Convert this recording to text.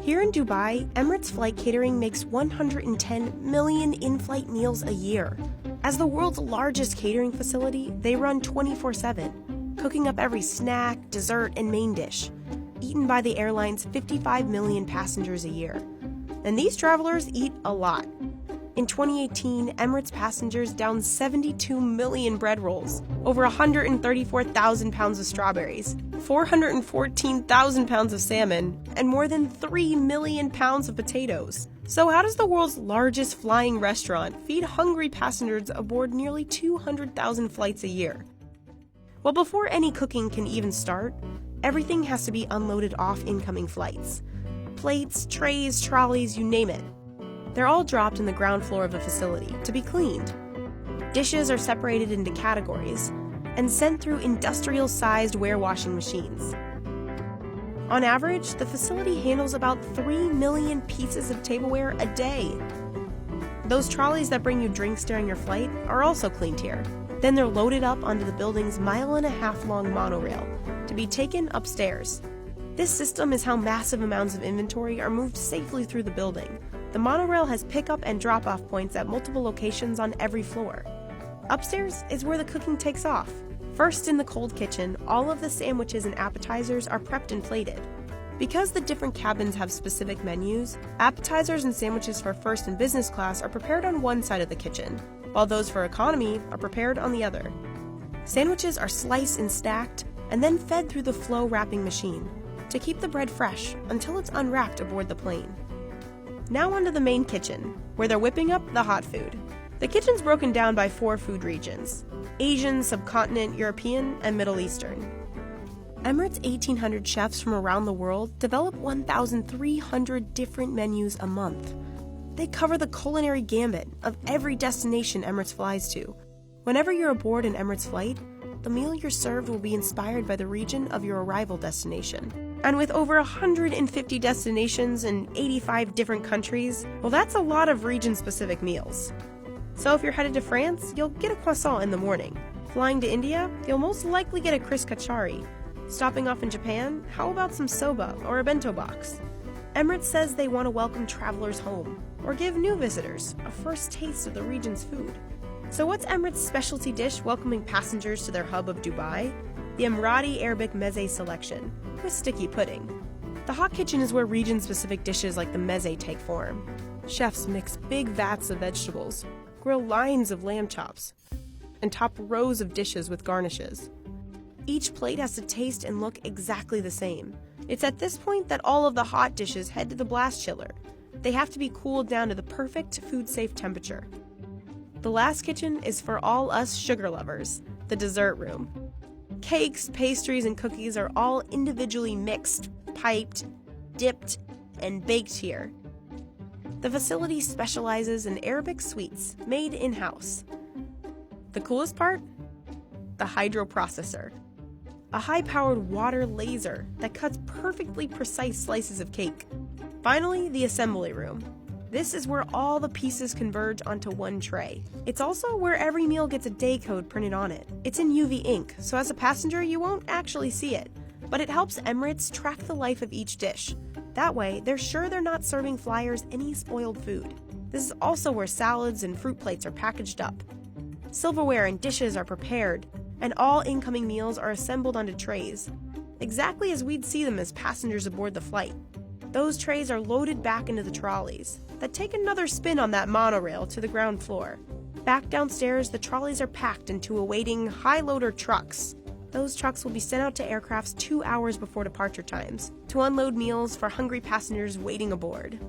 Here in Dubai, Emirates Flight Catering makes 110 million in-flight meals a year. As the world's largest catering facility, they run 24/7, cooking up every snack, dessert, and main dish, eaten by the airline's 55 million passengers a year. And these travelers eat a lot. In 2018, Emirates passengers downed 72 million bread rolls, over 134,000 pounds of strawberries, 414,000 pounds of salmon, and more than 3 million pounds of potatoes. So how does the world's largest flying restaurant feed hungry passengers aboard nearly 200,000 flights a year? Well, before any cooking can even start, everything has to be unloaded off incoming flights. Plates, trays, trolleys, you name it. They're all dropped in the ground floor of the facility to be cleaned. Dishes are separated into categories and sent through industrial-sized warewashing machines. On average, the facility handles about 3 million pieces of tableware a day. Those trolleys that bring you drinks during your flight are also cleaned here. Then they're loaded up onto the building's 1.5-mile-long monorail to be taken upstairs. This system is how massive amounts of inventory are moved safely through the building. The monorail has pickup and drop-off points at multiple locations on every floor. Upstairs is where the cooking takes off. First, in the cold kitchen, all of the sandwiches and appetizers are prepped and plated. Because the different cabins have specific menus, appetizers and sandwiches for first and business class are prepared on one side of the kitchen, while those for economy are prepared on the other. Sandwiches are sliced and stacked, and then fed through the flow wrapping machine to keep the bread fresh until it's unwrapped aboard the plane. Now onto the main kitchen, where they're whipping up the hot food. The kitchen's broken down by 4 food regions: Asian, subcontinent, European, and Middle Eastern. Emirates' 1,800 chefs from around the world develop 1,300 different menus a month. They cover the culinary gambit of every destination Emirates flies to. Whenever you're aboard an Emirates flight, the meal you're served will be inspired by the region of your arrival destination. And with over 150 destinations in 85 different countries, well, that's a lot of region-specific meals. So if you're headed to France, you'll get a croissant in the morning. Flying to India, you'll most likely get a Chris Kachari. Stopping off in Japan, how about some soba or a bento box? Emirates says they want to welcome travelers home, or give new visitors a first taste of the region's food. So what's Emirates' specialty dish welcoming passengers to their hub of Dubai? The Emirati Arabic meze selection, with sticky pudding. The hot kitchen is where region-specific dishes like the meze take form. Chefs mix big vats of vegetables, grill lines of lamb chops, and top rows of dishes with garnishes. Each plate has to taste and look exactly the same. It's at this point that all of the hot dishes head to the blast chiller. They have to be cooled down to the perfect food-safe temperature. The last kitchen is for all us sugar lovers, the dessert room. Cakes, pastries, and cookies are all individually mixed, piped, dipped, and baked here. The facility specializes in Arabic sweets made in-house. The coolest part? The hydroprocessor. A high-powered water laser that cuts perfectly precise slices of cake. Finally, the assembly room. This is where all the pieces converge onto one tray. It's also where every meal gets a day code printed on it. It's in UV ink, so as a passenger you won't actually see it, but it helps Emirates track the life of each dish. That way, they're sure they're not serving flyers any spoiled food. This is also where salads and fruit plates are packaged up. Silverware and dishes are prepared, and all incoming meals are assembled onto trays, exactly as we'd see them as passengers aboard the flight. Those trays are loaded back into the trolleys that take another spin on that monorail to the ground floor. Back downstairs, the trolleys are packed into awaiting high-loader trucks. Those trucks will be sent out to aircrafts 2 hours before departure times to unload meals for hungry passengers waiting aboard.